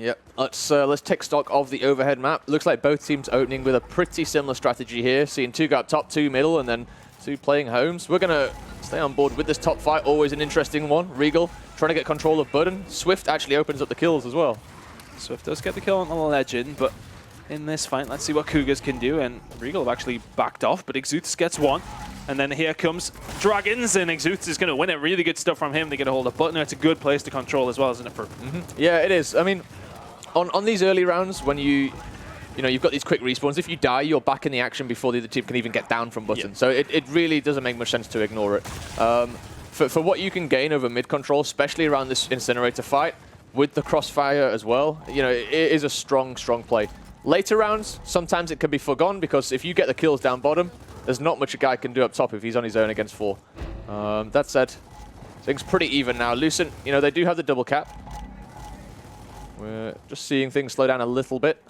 Yep. Let's take stock of the overhead map. Looks like both teams opening with a pretty similar strategy here. Seeing 2 go up top, 2 middle, and then 2 playing homes. We're going to stay on board with this top fight. Always an interesting one. Regal trying to get control of Button. Swift actually opens up the kills as well. Swift does get the kill on the Legend, but in this fight, let's see what Cougars can do. And Regal have actually backed off, but Exuths gets one. And then here comes Dragons, and Exuths is going to win it. Really good stuff from him. They get a hold of Button. It's a good place to control as well, isn't it? Yeah, it is. I mean, on these early rounds, when you've got these quick respawns, if you die, you're back in the action before the other team can even get down from Button. Yeah. So it really doesn't make much sense to ignore it. For what you can gain over mid control, especially around this Incinerator fight, with the crossfire as well, it is a strong play. Later rounds, sometimes it can be forgone, because if you get the kills down bottom, there's not much a guy can do up top if he's on his own against 4. That said, things pretty even now. Lucent, they do have the double cap. We're just seeing things slow down a little bit.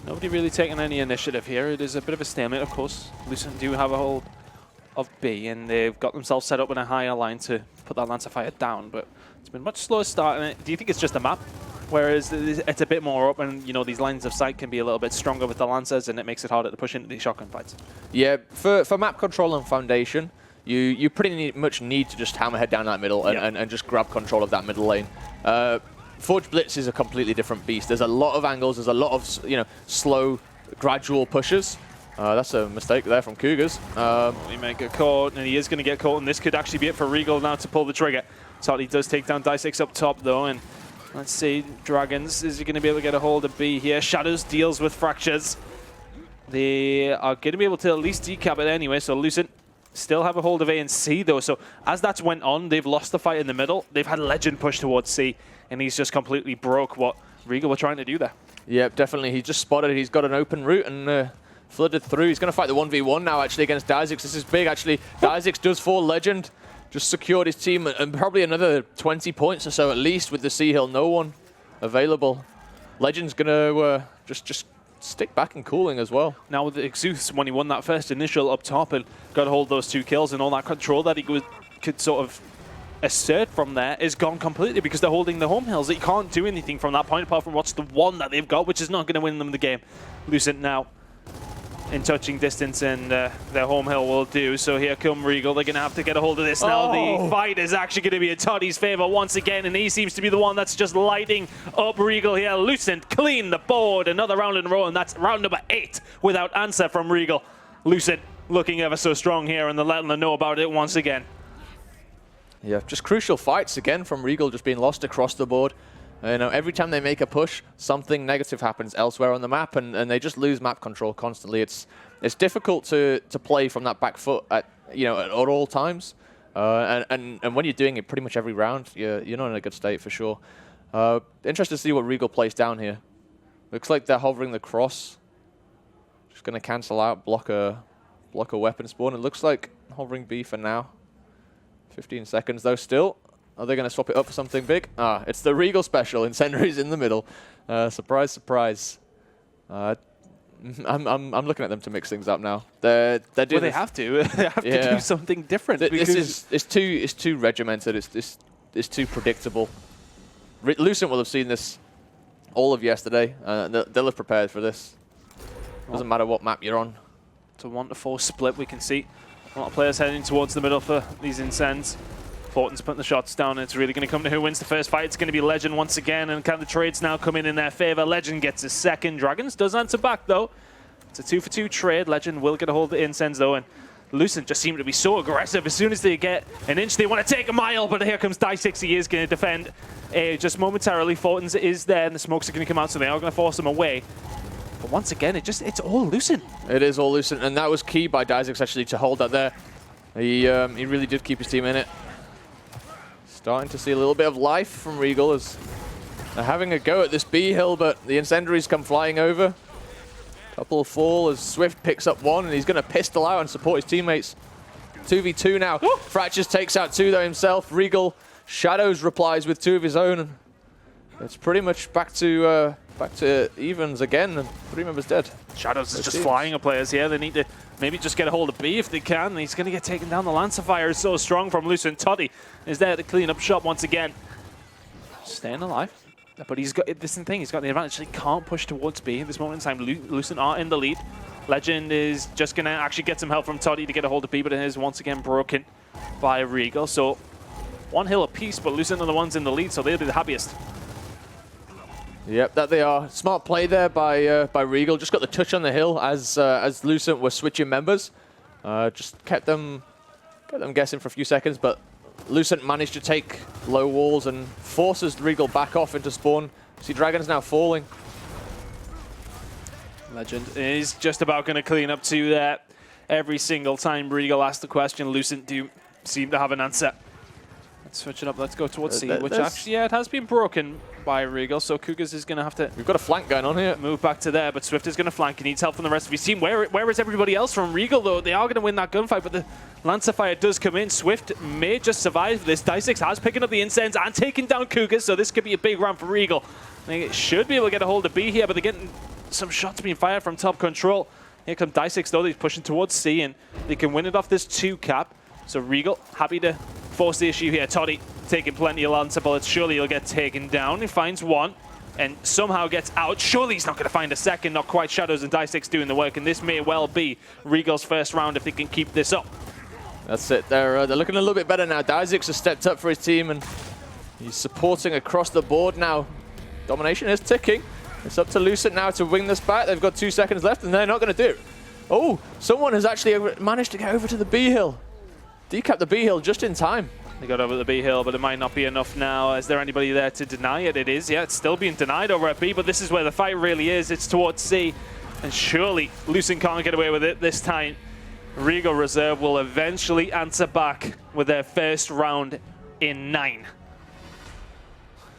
Nobody really taking any initiative here. It is a bit of a stalemate, of course. Lucent do have a hold of B, and they've got themselves set up in a higher line to put that Lancer Fire down, but it's been much slower starting. Do you think it's just a map? Whereas it's a bit more open, these lines of sight can be a little bit stronger with the Lancers, and it makes it harder to push into these shotgun fights. Yeah, for map control and Foundation, you pretty much need to just hammerhead down that middle and just grab control of that middle lane. Forge Blitz is a completely different beast. There's a lot of angles, there's a lot of slow, gradual pushes. That's a mistake there from Cougars. He may get caught, and he is going to get caught, and this could actually be it for Regal now to pull the trigger. Totty does take down Die6 up top, though, and let's see, Dragons, is he going to be able to get a hold of B here? Shadows deals with Fractures. They are going to be able to at least decap it anyway, so Lucent still have a hold of A and C, though. So as that's went on, they've lost the fight in the middle. They've had Legend push towards C, and he's just completely broke what Regal were trying to do there. Yep, definitely. He just spotted he's got an open route and flooded through. He's going to fight the 1v1 now, actually, against Die6. This is big, actually. Die6 does fall Legend. Just secured his team, and probably another 20 points or so at least with the C-Hill. No one available. Legend's going to just stick back and cooling as well. Now with the Exuths, when he won that first initial up top and got a hold of those 2 kills, and all that control that he could sort of assert from there is gone completely because they're holding the home hills. He can't do anything from that point apart from what's the one that they've got, which is not going to win them the game. Lucent now in touching distance, and their home hill will do. So here come Regal. They're going to have to get a hold of this now. The fight is actually going to be in Toddy's favor once again, and he seems to be the one that's just lighting up Regal here. Lucent clean the board. Another round in a row, and that's round number 8 without answer from Regal. Lucent looking ever so strong here, and they're letting them know about it once again. Yeah, just crucial fights again from Regal, just being lost across the board. Every time they make a push, something negative happens elsewhere on the map, and they just lose map control constantly. It's difficult to play from that back foot at all times, and when you're doing it pretty much every round, you're not in a good state for sure. Interested to see what Regal plays down here. Looks like they're hovering the cross, just going to cancel out, block a weapon spawn. It looks like hovering B for now. 15 seconds though still. Are they going to swap it up for something big? It's the Regal special. Incendiary's in the middle. Surprise, surprise. I'm looking at them to mix things up now. They're doing. Well, they have to. They have to do something different. It's too regimented. It's too predictable. Lucent will have seen this all of yesterday. They'll have prepared for this. Doesn't matter what map you're on. It's a 1-to-4 split. We can see a lot of players heading towards the middle for these Incens. Fortin's putting the shots down, and it's really going to come to who wins the first fight. It's going to be Legend once again, and can the trades now come in their favor? Legend gets his second. Dragons does answer back, though. It's a 2-for-2 trade. Legend will get a hold of the Incens, though, and Lucent just seem to be so aggressive. As soon as they get an inch, they want to take a mile, but here comes Die6. He is going to defend just momentarily. Fortin's is there, and the smokes are going to come out, so they are going to force him away. But once again, it's all Lucent. It is all Lucent, and that was key by Die6 actually to hold that there. He really did keep his team in it. Starting to see a little bit of life from Regal as they're having a go at this B hill, but the Incendiaries come flying over. Couple fall as Swift picks up one, and he's going to pistol out and support his teammates. 2v2 now. Fractures takes out 2 though himself. Regal Shadows replies with 2 of his own, and it's pretty much back to evens again, and 3 members dead. Shadows is just flying at players here. They need to maybe just get a hold of B if they can. He's going to get taken down. The Lancer Fire is so strong from Lucent. Toddy is there to clean up shop once again. Staying alive. But he's got this thing. He's got the advantage. He can't push towards B at this moment in time. Lucent are in the lead. Legend is just going to actually get some help from Toddy to get a hold of B, but it is once again broken by Regal. So 1 hill apiece, but Lucent are the ones in the lead, so they'll be the happiest. Yep, that they are. Smart play there by Regal. Just got the touch on the hill as Lucent were switching members. Just kept them guessing for a few seconds, but Lucent managed to take low walls and forces Regal back off into spawn. See, Dragon's now falling. Legend is just about going to clean up to that. Every single time Regal asks the question, Lucent do seem to have an answer. Let's switch it up. Let's go towards C, which actually, yeah, it has been broken by Regal, so Cougars is going to have to... We've got a flank going on here. Move back to there, but Swift is going to flank. He needs help from the rest of his team. Where is everybody else from Regal, though? They are going to win that gunfight, but the Lancer Fire does come in. Swift may just survive this. Dysix has picking up the incense and taking down Cougars, so this could be a big round for Regal. They should be able to get a hold of B here, but they're getting some shots being fired from top control. Here comes Dysix, though. He's pushing towards C, and they can win it off this 2 cap. So Regal happy to force the issue here. Toddy taking plenty of Lancer bullets. Surely he'll get taken down. He finds 1 and somehow gets out. Surely he's not going to find a second. Not quite. Shadows and Dysix doing the work, and this may well be Regal's first round if they can keep this up. That's it. They're looking a little bit better now. Dysix has stepped up for his team, and he's supporting across the board now. Domination is ticking. It's up to Lucent now to win this back. They've got 2 seconds left, and they're not going to do it. Oh, someone has actually managed to get over to the B hill. Decap the B hill just in time. They got over the B hill, but it might not be enough now. Is there anybody there to deny it? It is, yeah, it's still being denied over at B, but this is where the fight really is. It's towards C, and surely Lucent can't get away with it this time. Regal Reserve will eventually answer back with their first round in 9.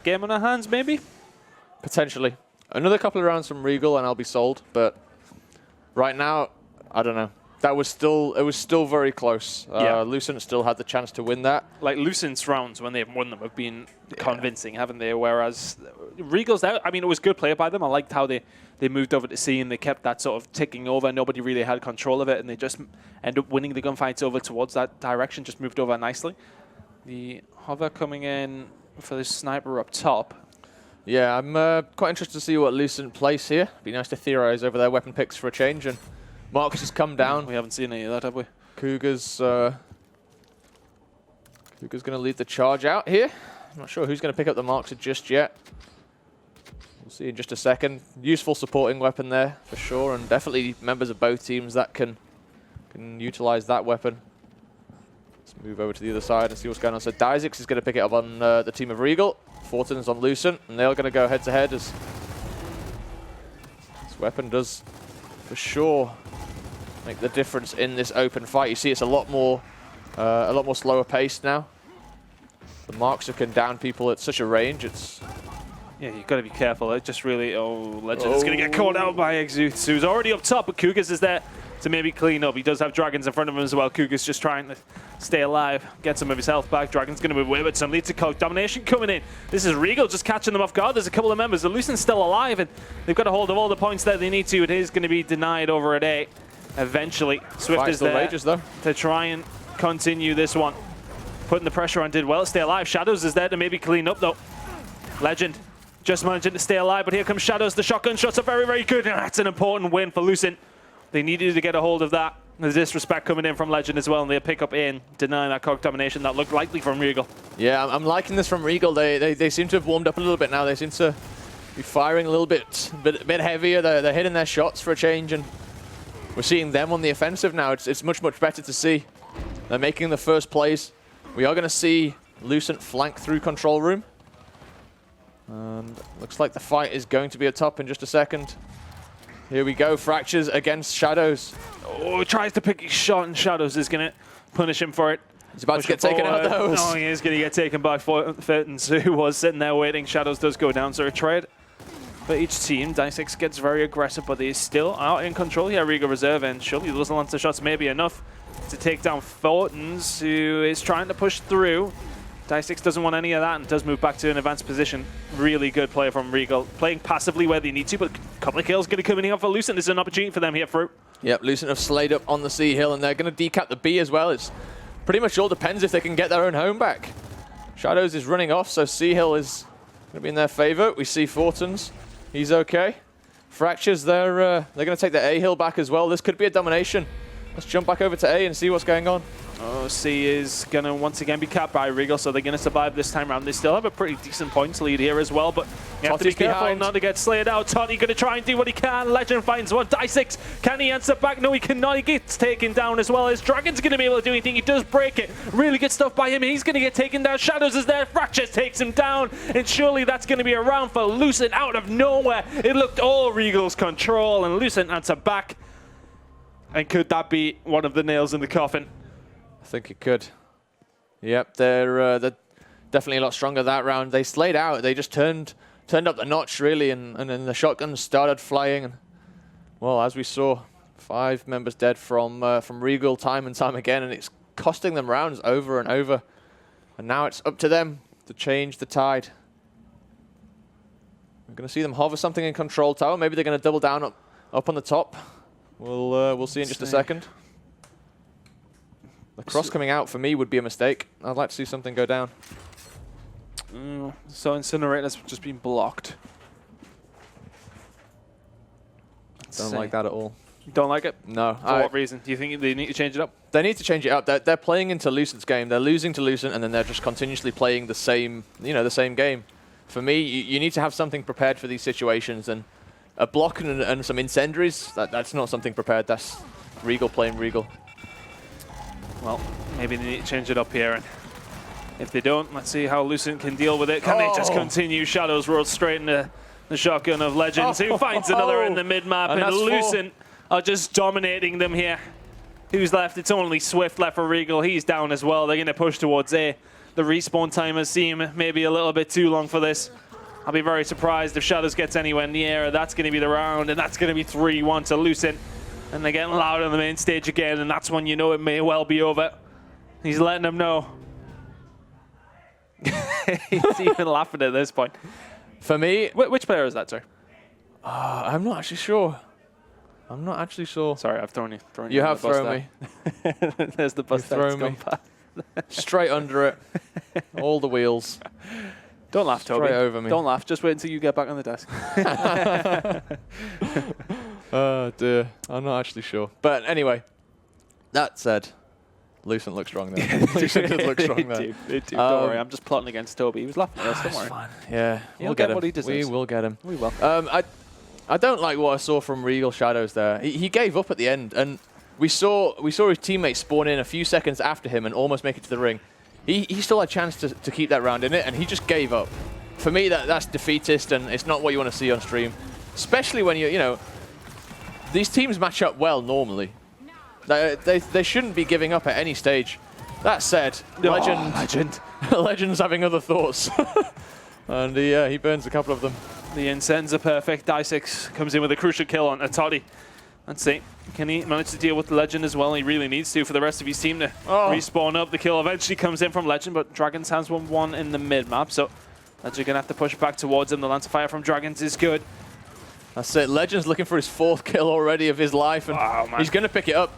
Game on our hands, maybe? Potentially. Another couple of rounds from Regal and I'll be sold, but right now, I don't know. It was still very close. Yeah. Lucent still had the chance to win that. Like Lucent's rounds, when they've won them, have been convincing, haven't they? Whereas Regal's out. I mean, it was good play by them. I liked how they moved over to C and they kept that sort of ticking over. Nobody really had control of it, and they just ended up winning the gunfights over towards that direction. Just moved over nicely. The hover coming in for the sniper up top. Yeah, I'm quite interested to see what Lucent place here. Be nice to theorize over their weapon picks for a change. And Marcus has come down. We haven't seen any of that, have we? Cougars going to lead the charge out here. I'm not sure who's going to pick up the marks just yet. We'll see in just a second. Useful supporting weapon there for sure, and definitely members of both teams that can utilize that weapon. Let's move over to the other side and see what's going on. So Dysix is going to pick it up on the team of Regal. Fortin's on Lucent, and they're going to go head to head as this weapon does for sure make the difference in this open fight. You see, it's a lot more slower paced now. The marks can down people at such a range. It's yeah, you've got to be careful. It just really Legend is going to get caught out by Exuth, who's already up top, but Cougars is there to maybe clean up. He does have Dragons in front of him as well. Cougars just trying to stay alive, get some of his health back. Dragon's going to move away, but some lead to Coke. Domination coming in. This is Regal just catching them off guard. There's a couple of members. The Lucent's still alive, and they've got a hold of all the points that they need to. It is going to be denied over at A. Eventually, Swift is there to try and continue this one. Putting the pressure on, did well. Stay alive. Shadows is there to maybe clean up, though. Legend just managing to stay alive, but here comes Shadows. The shotgun shots are very, very good, and that's an important win for Lucent. They needed to get a hold of that. There's disrespect coming in from Legend as well, and they'll pick up in, denying that Cog domination that looked likely from Regal. Yeah, I'm liking this from Regal. They seem to have warmed up a little bit now. They seem to be firing a little bit heavier. They're hitting their shots for a change, and we're seeing them on the offensive now. It's much, much better to see. They're making the first plays. We are going to see Lucent flank through control room. And looks like the fight is going to be a top in just a second. Here we go, Fractures against Shadows. Oh, tries to pick his shot, and Shadows is going to punish him for it. He's about to get taken out of those. No, he is going to get taken by Fortins, who was sitting there waiting. Shadows does go down, so a trade for each team. Dysix gets very aggressive, but they still are in control here, Regal Reserve, and surely those Lancer shots may be enough to take down Fortins, who is trying to push through. Dysix doesn't want any of that and does move back to an advanced position. Really good play from Regal. Playing passively where they need to, but a couple of kills going to come in here for Lucent. This is an opportunity for them here, Fruit. Yep, Lucent have slayed up on the C hill, and they're going to decap the B as well. It's pretty much all depends if they can get their own home back. Shadows is running off, so C hill is going to be in their favor. We see Fortons. He's okay. Fractures, they're going to take the A hill back as well. This could be a domination. Let's jump back over to A and see what's going on. Oh, C is going to once again be capped by Regal, so they're going to survive this time around. They still have a pretty decent points lead here as well, but you have to be careful not to get slayed out. Totty going to try and do what he can. Legend finds one. Die6. Can he answer back? No, he cannot. He gets taken down as well. As Dragon's going to be able to do anything. He does break it. Really good stuff by him. He's going to get taken down. Shadows is there. Fractures takes him down, and surely that's going to be a round for Lucent out of nowhere. It looked all Regal's control, and Lucent answer back. And could that be one of the nails in the coffin? I think it could. Yep, they're definitely a lot stronger that round. They slayed out. They just turned up the notch, really, and then the shotguns started flying. And, well, as we saw, 5 members dead from Regal time and time again, and it's costing them rounds over and over. And now it's up to them to change the tide. We're going to see them hover something in control tower. Maybe they're going to double down up on the top. We'll see in just a second. The cross coming out for me would be a mistake. I'd like to see something go down. So Incinerator's just been blocked. Don't like that at all. Don't like it? No. For what reason? Do you think they need to change it up? They need to change it up. They're playing into Lucent's game. They're losing to Lucent, and then they're just continuously playing the same, the same game. For me, you need to have something prepared for these situations, and a block and some incendiaries, that's not something prepared. That's Regal playing Regal. Well, maybe they need to change it up here. And if they don't, let's see how Lucent can deal with it. Can they just continue? Shadows roll straight into the shotgun of Legends, who finds another in the mid-map. And Lucent are just dominating them here. Who's left? It's only Swift left for Regal. He's down as well. They're going to push towards A. The respawn timers seem maybe a little bit too long for this. I'll be very surprised if Shadows gets anywhere near. That's going to be the round, and that's going to be 3-1 to Lucent. And they're getting loud on the main stage again, and that's when you know it may well be over. He's letting them know. He's even laughing at this point. For me... Which player is that, sir? I'm not actually sure. I'm not actually sure. Sorry, I've thrown you. You have thrown me. There's the bus that's gone past. Straight under it. All the wheels. Don't laugh, Toby. Straight over me. Don't laugh. Just wait until you get back on the desk. Oh, dear. I'm not actually sure. But anyway, that said, Lucent looks strong there. Lucent did look strong there. Don't worry, I'm just plotting against Toby. He was laughing at us, don't worry. Fine. Yeah, we'll get him. What he deserves. We will get him. We will. I don't like what I saw from Regal Shadows there. He gave up at the end, and we saw his teammates spawn in a few seconds after him and almost make it to the ring. He still had a chance to keep that round in it, and he just gave up. For me, that's defeatist, and it's not what you want to see on stream. Especially when these teams match up well normally. They shouldn't be giving up at any stage. That said, Legend's having other thoughts. And he burns a couple of them. The incens are perfect. Die6 comes in with a crucial kill on Toddy. Let's see. Can he manage to deal with the Legend as well? He really needs to for the rest of his team to respawn up. The kill eventually comes in from Legend, but Dragons has one in the mid-map, so Legend going to have to push back towards him. The lance of fire from Dragons is good. That's it. Legend's looking for his 4th kill already of his life, and he's going to pick it up.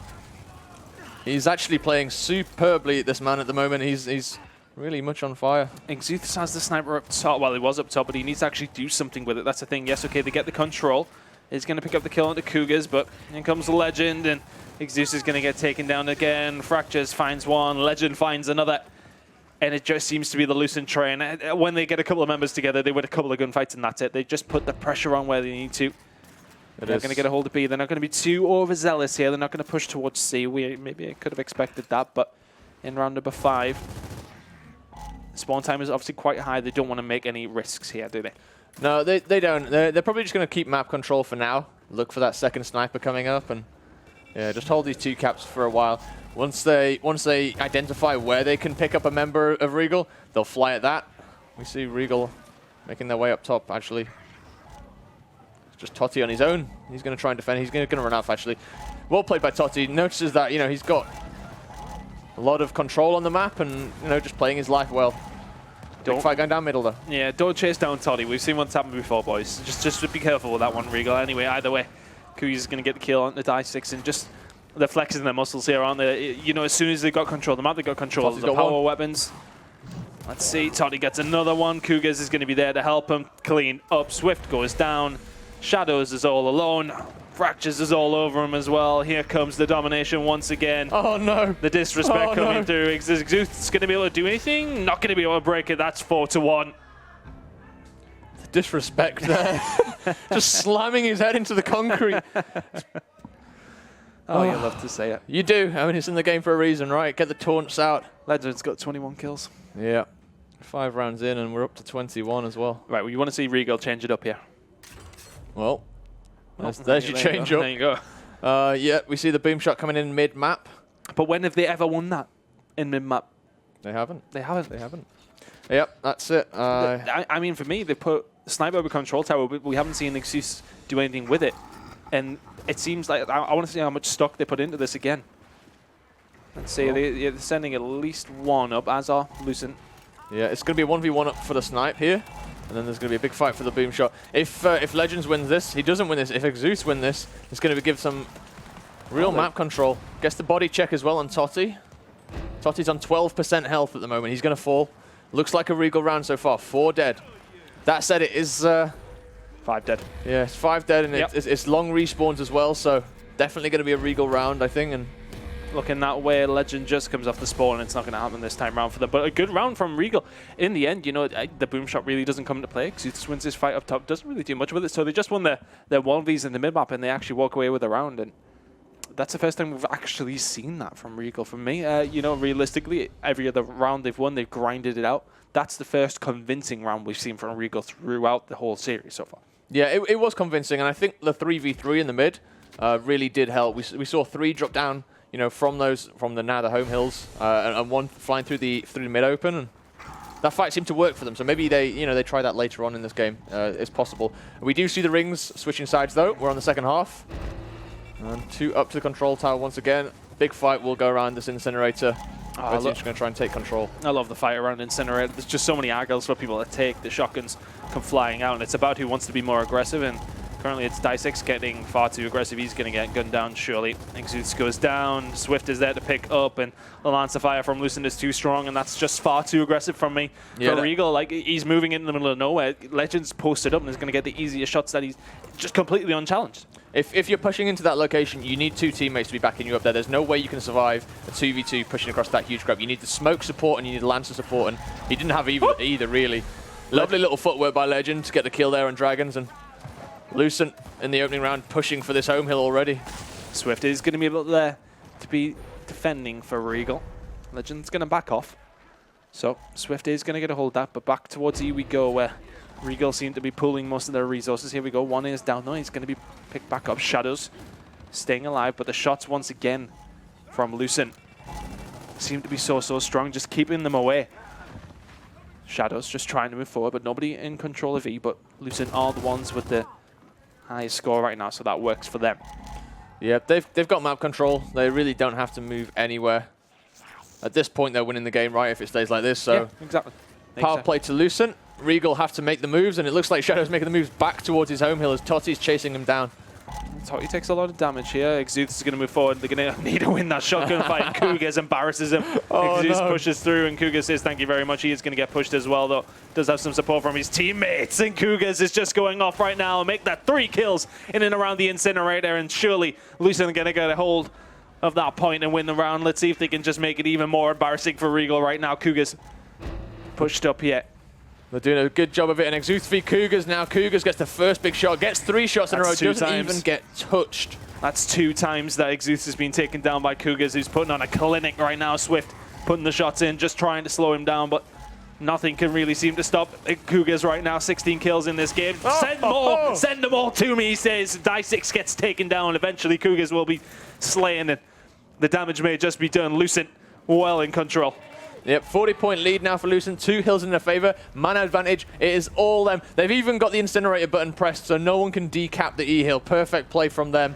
He's actually playing superbly, this man, at the moment. He's really much on fire. Exuthus has the sniper up top. Well, he was up top, but he needs to actually do something with it. That's the thing. Yes, okay, they get the control. He's going to pick up the kill on the Cougars, but in comes the Legend, and Exuthus is going to get taken down again. Fractures finds one. Legend finds another. And it just seems to be the Lucent train. When they get a couple of members together, they win a couple of gunfights, and that's it. They just put the pressure on where they need to. They're going to get a hold of B. They're not going to be too overzealous here. They're not going to push towards C. Maybe I could have expected that, but in round number 5, spawn time is obviously quite high. They don't want to make any risks here, do they? No, they don't. They're probably just going to keep map control for now. Look for that second sniper coming up, and yeah, just hold these 2 caps for a while. Once they identify where they can pick up a member of Regal, they'll fly at that. We see Regal making their way up top, actually. It's just Totty on his own. He's going to try and defend. He's going to run off, actually. Well played by Totty. Notices that, he's got a lot of control on the map and, just playing his life well. Big fight going down middle, though. Yeah, don't chase down Toddy. We've seen what's happened before, boys. Just be careful with that one, Regal. Anyway, either way, Kui's is going to get the kill on the Die6, and just they're flexing their muscles here, aren't they? As soon as they got control of the map, they got control of the power weapons. Let's see, Toddy gets another one. Cougars is going to be there to help him clean up. Swift goes down. Shadows is all alone. Fractures is all over him as well. Here comes the domination once again. Oh no. The disrespect coming through. Is Exuth's going to be able to do anything? Not going to be able to break it. That's 4-1. The disrespect there. Just slamming his head into the concrete. Oh, you love to say it. You do. I mean, it's in the game for a reason, right? Get the taunts out. Legend's got 21 kills. Yeah. 5 rounds in, and we're up to 21 as well. Right, well, you want to see Regal change it up here. Well, there's your change up. There you go. Yeah, we see the boom shot coming in mid-map. But when have they ever won that in mid-map? They haven't. They haven't. They haven't. Yep, that's it. I mean, for me, they put Sniper over Control Tower, but we haven't seen Exus do anything with it. And it seems like I want to see how much stock they put into this again. Let's see, they're sending at least one up, as are Lucent. Yeah, it's going to be a 1v1 up for the snipe here. And then there's going to be a big fight for the boom shot. If Legends wins this, he doesn't win this. If Exus win this, it's going to give some real map control. Gets the body check as well on Totty. Totty's on 12% health at the moment. He's going to fall. Looks like a Regal round so far. 4 dead. That said, it is... 5 dead. Yeah, it's 5 dead, and it's long respawns as well, so definitely going to be a Regal round, I think. And looking that way, Legend just comes off the spawn, and it's not going to happen this time round for them. But a good round from Regal. In the end, you know, the boom shot really doesn't come into play, because he just wins his fight up top, doesn't really do much with it. So they just won their 1vs in the mid-map, and they actually walk away with a round. And that's the first time we've actually seen that from Regal. For me, you know, realistically, every other round they've won, they've grinded it out. That's the first convincing round we've seen from Regal throughout the whole series so far. Yeah, it was convincing, and I think the 3v3 in the mid really did help. We saw 3 drop down, you know, from the home hills, and 1 flying through the mid open, and that fight seemed to work for them. So maybe they try that later on in this game. It's possible. We do see the rings switching sides though. We're on the second half, and 2 up to the control tower once again. Big fight will go around this incinerator. We're just going to try and take control. I love the fight around Incinerator. There's just so many angles for people to take. The shotguns come flying out, and it's about who wants to be more aggressive. And currently it's Die6 getting far too aggressive. He's going to get gunned down, surely. Exuths goes down. Swift is there to pick up, and the Lance of Fire from Lucent is too strong, and that's just far too aggressive from me. Yeah, for Regal, like, he's moving in the middle of nowhere. Legends posted up, and he's going to get the easiest shots that he's just completely unchallenged. If you're pushing into that location, you need 2 teammates to be backing you up there. There's no way you can survive a 2v2 pushing across that huge grab. You need the smoke support and you need Lancer support, and he didn't have either really. Lovely little footwork by Legend to get the kill there on Dragons, and Lucent in the opening round pushing for this home hill already. Swift is going to be able there to be defending for Regal. Legend's going to back off. So Swift is going to get a hold of that, but back towards E we go, where Regal seem to be pulling most of their resources. Here we go. 1 is down now. He's going to be picked back up. Shadows staying alive, but the shots once again from Lucent seem to be so strong, just keeping them away. Shadows just trying to move forward, but nobody in control of E, but Lucent are the ones with the highest score right now, so that works for them. Yeah, they've got map control. They really don't have to move anywhere. At this point, they're winning the game, right, if it stays like this. So yeah, exactly. Power play to Lucent. Regal have to make the moves, and it looks like Shadow's making the moves back towards his home hill as Totty's chasing him down. Totty takes a lot of damage here. Exuths is going to move forward. They're going to need to win that shotgun fight. Cougars embarrasses him. Exuths pushes through, and Cougars says thank you very much. He is going to get pushed as well, though. Does have some support from his teammates, and Cougars is just going off right now and make that 3 kills in and around the incinerator, and surely Lucent are going to get a hold of that point and win the round. Let's see if they can just make it even more embarrassing for Regal right now. Cougars pushed up here. They're doing a good job of it, and Exuths v Cougars now. Cougars gets the first big shot, gets 3 shots in a row, doesn't even get touched. That's 2 times that Exuths has been taken down by Cougars, who's putting on a clinic right now. Swift putting the shots in, just trying to slow him down, but nothing can really seem to stop Cougars right now. 16 kills in this game. Send them all to me, he says. Die6 gets taken down. Eventually, Cougars will be slaying, and the damage may just be done. Lucent well in control. Yep, 40-point lead now for Lucent. 2 hills in their favor. Mana advantage. It is all them. They've even got the incinerator button pressed, so no one can decap the E hill. Perfect play from them.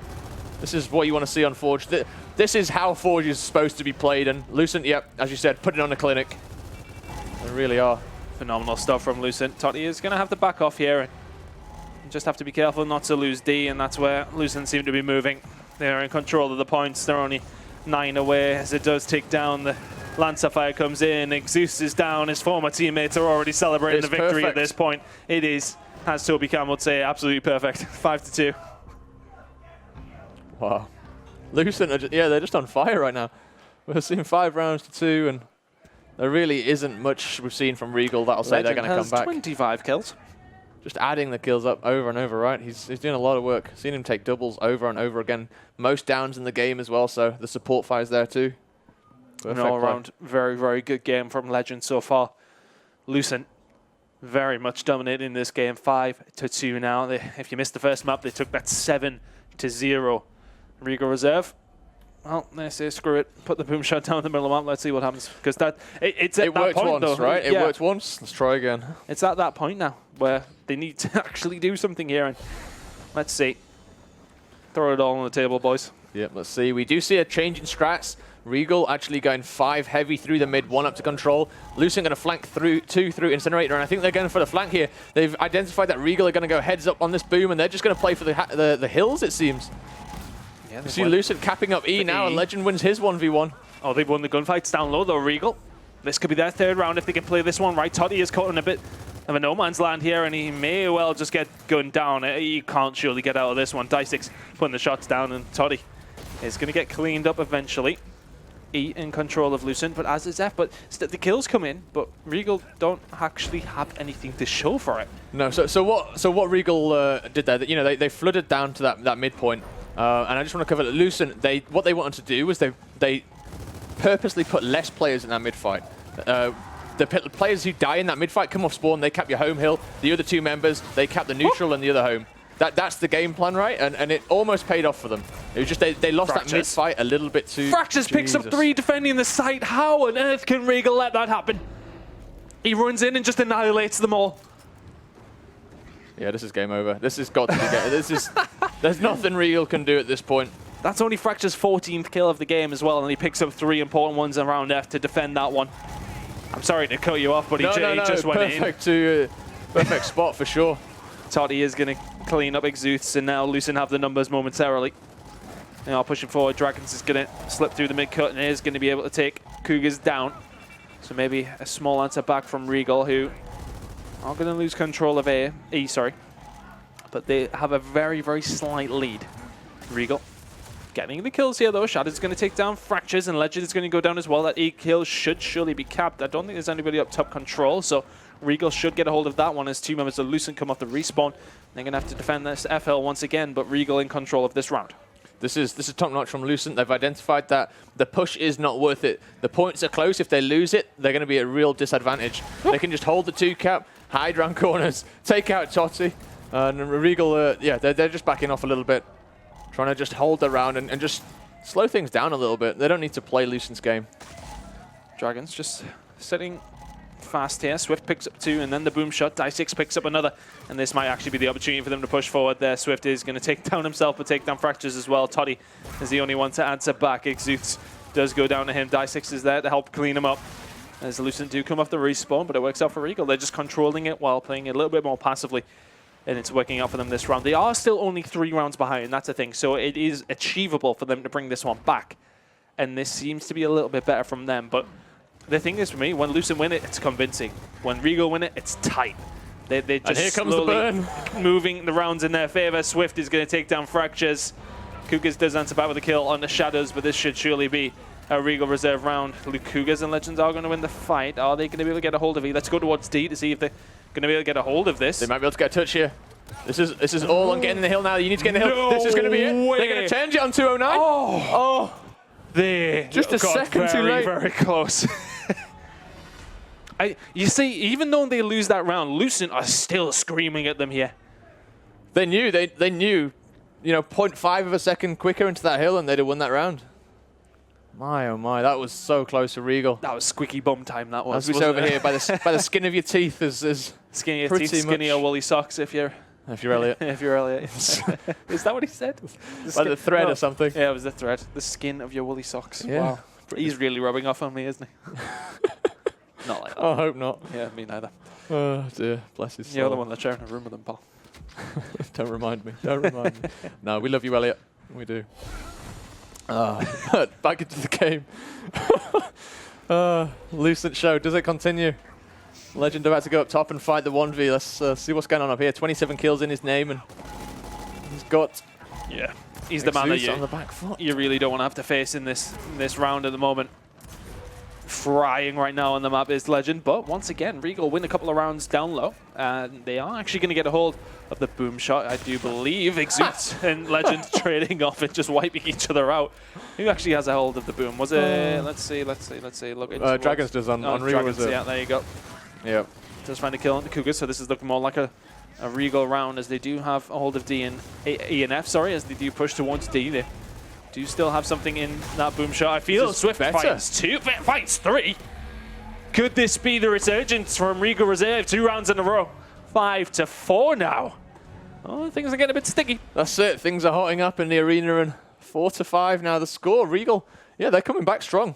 This is what you want to see on Forge. This is how Forge is supposed to be played, and Lucent, yep, as you said, putting on a clinic. They really are. Phenomenal stuff from Lucent. Totty is going to have to back off here, and just have to be careful not to lose D, and that's where Lucent seem to be moving. They're in control of the points. They're only 9 away as it does take down the Lancer Fire comes in, Exus is down, his former teammates are already celebrating the victory perfect. at this point. It is, as Toby Cam would say, absolutely perfect. 5-2. Wow. Lucent, are they're just on fire right now. We're seeing 5 rounds to 2, and there really isn't much we've seen from Regal that'll say they're going to come back. 25 kills. Just adding the kills up over and over, right? He's doing a lot of work. Seen him take doubles over and over again. Most downs in the game as well, so the support fire's there too. An all-around very, very good game from Legend so far. Lucent very much dominating this game. 5-2 now. If you missed the first map, they took that 7-0. Regal Reserve. Well, they say screw it. Put the boom shot down in the middle of the map. Let's see what happens. Because it's at that worked point, once, though. right? It Yeah. worked once. Let's try again. It's at that point now where they need to actually do something here. And let's see. Throw it all on the table, boys. Yep, let's see. We do see a change in strats. Regal actually going 5 heavy through the mid, 1 up to control. Lucent going to flank through 2 through Incinerator, and I think they're going for the flank here. They've identified that Regal are going to go heads up on this boom, and they're just going to play for the hills, it seems. Yeah, you see Lucent capping up E now, and Legend wins his 1v1. Oh, they've won the gunfights down low, though, Regal. This could be their 3rd round if they can play this one right. Toddy is caught in a bit of a no man's land here, and he may well just get gunned down. He can't surely get out of this one. Dysix putting the shots down, and Toddy is going to get cleaned up eventually. E in control of Lucent, but as is F. But the kills come in, but Regal don't actually have anything to show for it. No, so what Regal did there, you know, they flooded down to that midpoint, and I just want to cover that Lucent. What they wanted to do was they purposely put less players in that mid fight. The players who die in that mid fight come off spawn, they cap your home hill. The other 2 members, they cap the neutral and the other home. That's the game plan, right? And it almost paid off for them. It was just they lost that mid fight a little bit too. Fractures picks up 3 defending the site. How on earth can Regal let that happen? He runs in and just annihilates them all. Yeah, this is game over. This has got to be game. There's nothing Regal can do at this point. That's only Fracture's 14th kill of the game as well, and he picks up 3 important ones around F to defend that one. I'm sorry to cut you off, but he just went in. Perfect spot for sure. Toddy is going to clean up Exuths, and now Lucent have the numbers momentarily. They are pushing forward. Dragons is going to slip through the mid-cut and is going to be able to take Cougars down. So maybe a small answer back from Regal, who are going to lose control of E, but they have a very, very slight lead. Regal getting the kills here, though. Shadow's going to take down Fractures, and Legend is going to go down as well. That E kill should surely be capped. I don't think there's anybody up top control, so Regal should get a hold of that one as 2 members of Lucent come off the respawn. They're going to have to defend this FL once again, but Regal in control of this round. This is top-notch from Lucent. They've identified that the push is not worth it. The points are close. If they lose it, they're going to be at a real disadvantage. They can just hold the 2 cap, hide around corners, take out Totty. And Regal, they're just backing off a little bit, trying to just hold the round and just slow things down a little bit. They don't need to play Lucent's game. Dragons just sitting fast here. Swift picks up 2, and then the boom shot. Dysix picks up another, and this might actually be the opportunity for them to push forward there. Swift is going to take down himself, but take down Fractures as well. Toddy is the only one to answer back. Exuths does go down to him. Dysix is there to help clean him up, as Lucent do come off the respawn, but it works out for Regal. They're just controlling it while playing it a little bit more passively, and it's working out for them this round. They are still only 3 rounds behind, that's the thing, so it is achievable for them to bring this one back, and this seems to be a little bit better from them, but the thing is, for me, when Lucent win it, it's convincing. When Regal win it, it's tight. They're just slowly moving the rounds in their favor. Swift is going to take down Fractures. Cougars does answer back with a kill on the Shadows, but this should surely be a Regal Reserve round. Cougars and Legends are going to win the fight. Are they going to be able to get a hold of E? Let's go towards D to see if they're going to be able to get a hold of this. They might be able to get a touch here. This is all on getting in the hill now. You need to get in the hill. This is going to be it. They're going to change it on 209. Oh. They just a second too late. Very close. You see, even though they lose that round, Lucent are still screaming at them here. They knew, you know, 0.5 of a second quicker into that hill and they'd have won that round. My, oh my, that was so close to Regal. That was squeaky bum time, that was. As we say over here, by the skin of your teeth is skin of your teeth, skinny or woolly socks if you're Elliot. If you're Elliot. Is that what he said? By the thread or something. Yeah, it was the thread. The skin of your woolly socks. Yeah. Wow. He's really rubbing off on me, isn't he? Not like that. I hope not. Yeah, me neither. Oh dear, bless his soul. You're the one that's sharing a room with him, pal. Don't remind me. Don't remind me. No, we love you, Elliot. We do. But back into the game. Lucent show. Does it continue? Legend about to go up top and fight the 1v. Let's see what's going on up here. 27 kills in his name, and he's got... Yeah, he's the man that on the back foot. you really don't want to have to face in this round at the moment. Frying right now on the map is Legend, but once again, Regal win a couple of rounds down low, and they are actually going to get a hold of the boom shot, I do believe. Exudes and Legend trading off and just wiping each other out. Who actually has a hold of the boom? Was it? Let's see. Look, Dragons does on Regal. Dragons, yeah, there you go. Yeah. Does find a kill on the Cougars, so this is looking more like a Regal round, as they do have a hold of E and F, sorry, as they do push towards D. They do still have something in that boom shot. I feel Swift fights 2, fights 3. Could this be the resurgence from Regal Reserve? 2 rounds in a row. 5-4 now. Oh, things are getting a bit sticky. That's it. Things are hotting up in the arena, and 4-5 now the score. Regal, yeah, they're coming back strong.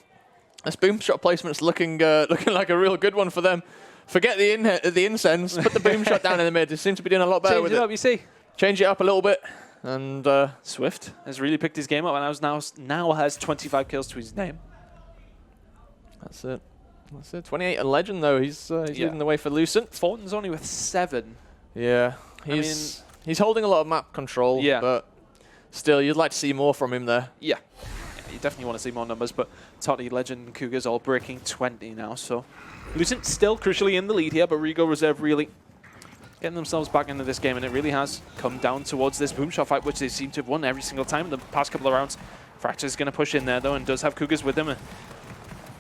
This boom shot placement's looking like a real good one for them. Forget the incense, put the boom shot down in the mid. They seem to be doing a lot better with it. Change it up, you see. Change it up a little bit. And Swift has really picked his game up, and now has 25 kills to his name. That's it. That's it. 28 and Legend, though. He's leading the way for Lucent. Thornton's only with 7. Yeah. He's holding a lot of map control, but still, you'd like to see more from him there. Yeah. You definitely want to see more numbers, but Totty, Legend, and Cougars all breaking 20 now, so Lucent still crucially in the lead here, but Regal Reserve really getting themselves back into this game, and it really has come down towards this boom shot fight, which they seem to have won every single time in the past couple of rounds. Fracture's going to push in there, though, and does have Cougars with him. A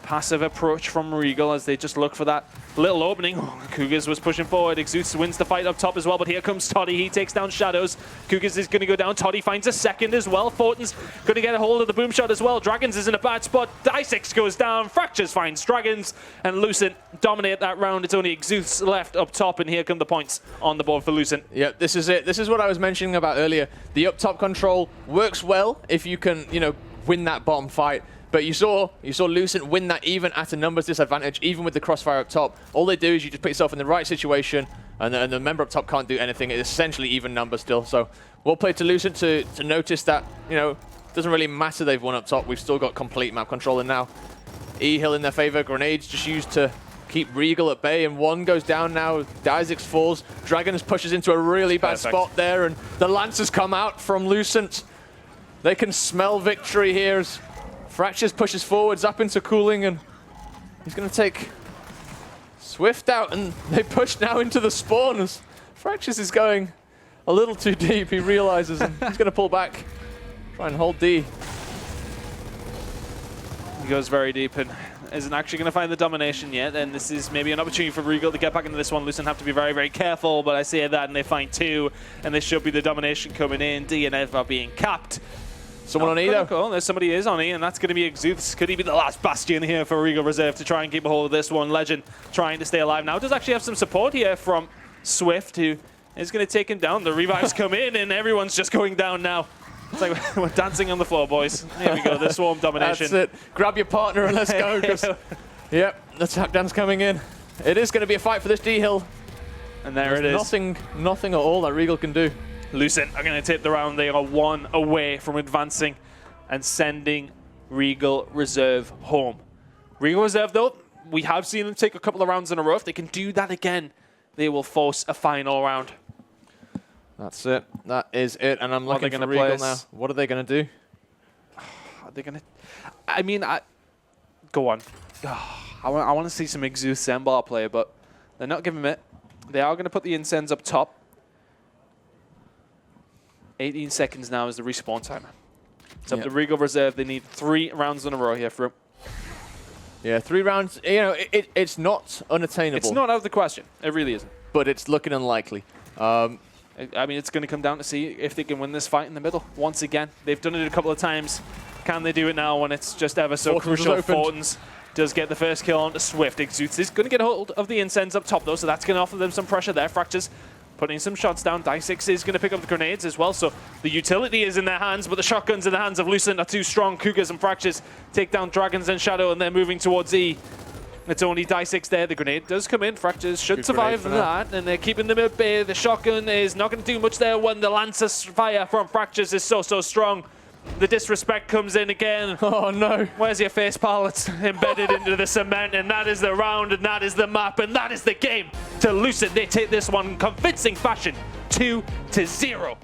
passive approach from Regal as they just look for that little opening. Oh, Cougars was pushing forward. Exudes wins the fight up top as well, but here comes Toddy. He takes down Shadows. Cougars is going to go down. Toddy finds a second as well. Thornton's going to get a hold of the boom shot as well. Dragons is in a bad spot. Dysix goes down. Fractures finds Dragons, and Lucent dominate that round. It's only Exudes left up top, and here come the points on the board for Lucent. Yeah, this is it. This is what I was mentioning about earlier. The up top control works well if you can, win that bottom fight. But you saw Lucent win that even at a numbers disadvantage, even with the crossfire up top. All they do is you just put yourself in the right situation, and the member up top can't do anything. It's essentially even numbers still. So we'll play to Lucent to notice that, doesn't really matter they've won up top. We've still got complete map control, and now E-Hill in their favor. Grenades just used to keep Regal at bay, and 1 goes down now. Dysix falls. Dragons pushes into a really bad spot there, and the Lancers come out from Lucent. They can smell victory here as Fractures pushes forwards up into cooling, and he's going to take Swift out, and they push now into the spawn as Fractures is going a little too deep. He realizes, and he's going to pull back, try and hold D. He goes very deep and isn't actually going to find the domination yet, and this is maybe an opportunity for Regal to get back into this one. Lucent have to be very, very careful, but I say that, and they find 2, and this should be the domination coming in. D and F are being capped. Someone on E, though. Cool. There's somebody is on E, and that's going to be Exudes. Could he be the last bastion here for Regal Reserve to try and keep a hold of this one? Legend trying to stay alive now. Does actually have some support here from Swift, who is going to take him down. The revives come in, and everyone's just going down now. It's like we're dancing on the floor, boys. Here we go, the swarm domination. That's it. Grab your partner and let's go. Yep, the tap dance coming in. It is going to be a fight for this D-Hill. And there it is. Nothing at all that Regal can do. Lucent are going to take the round. They are 1 away from advancing and sending Regal Reserve home. Regal Reserve, though, we have seen them take a couple of rounds in a row. If they can do that again, they will force a final round. That's it. That is it. And I'm looking for Regal now. What are they going to do? Are they going to... I mean, go on. I want to see some Exude Sembar play, but they're not giving it. They are going to put the incense up top. 18 seconds now is the respawn timer. It's up to Regal Reserve. They need 3 rounds in a row here for him. Yeah, 3 rounds. It's not unattainable. It's not out of the question. It really isn't. But it's looking unlikely. I mean, it's going to come down to see if they can win this fight in the middle. Once again, they've done it a couple of times. Can they do it now when it's just ever so crucial? Thornton's does get the first kill onto Swift. Exudes is going to get a hold of the incense up top, though, so that's going to offer them some pressure there. Fractures putting some shots down. Dysix is going to pick up the grenades as well, so the utility is in their hands, but the shotguns in the hands of Lucent are too strong. Cougars and Fractures take down Dragons and Shadow, and they're moving towards E. It's only Dysix there. The grenade does come in. Fractures should survive that, and they're keeping them at bay. The shotgun is not going to do much there when the Lancer fire from Fractures is so strong. The disrespect comes in again. Oh no. Where's your face palette? Embedded into the cement, and that is the round, and that is the map, and that is the game. To Lucent, they take this one in convincing fashion, 2-0.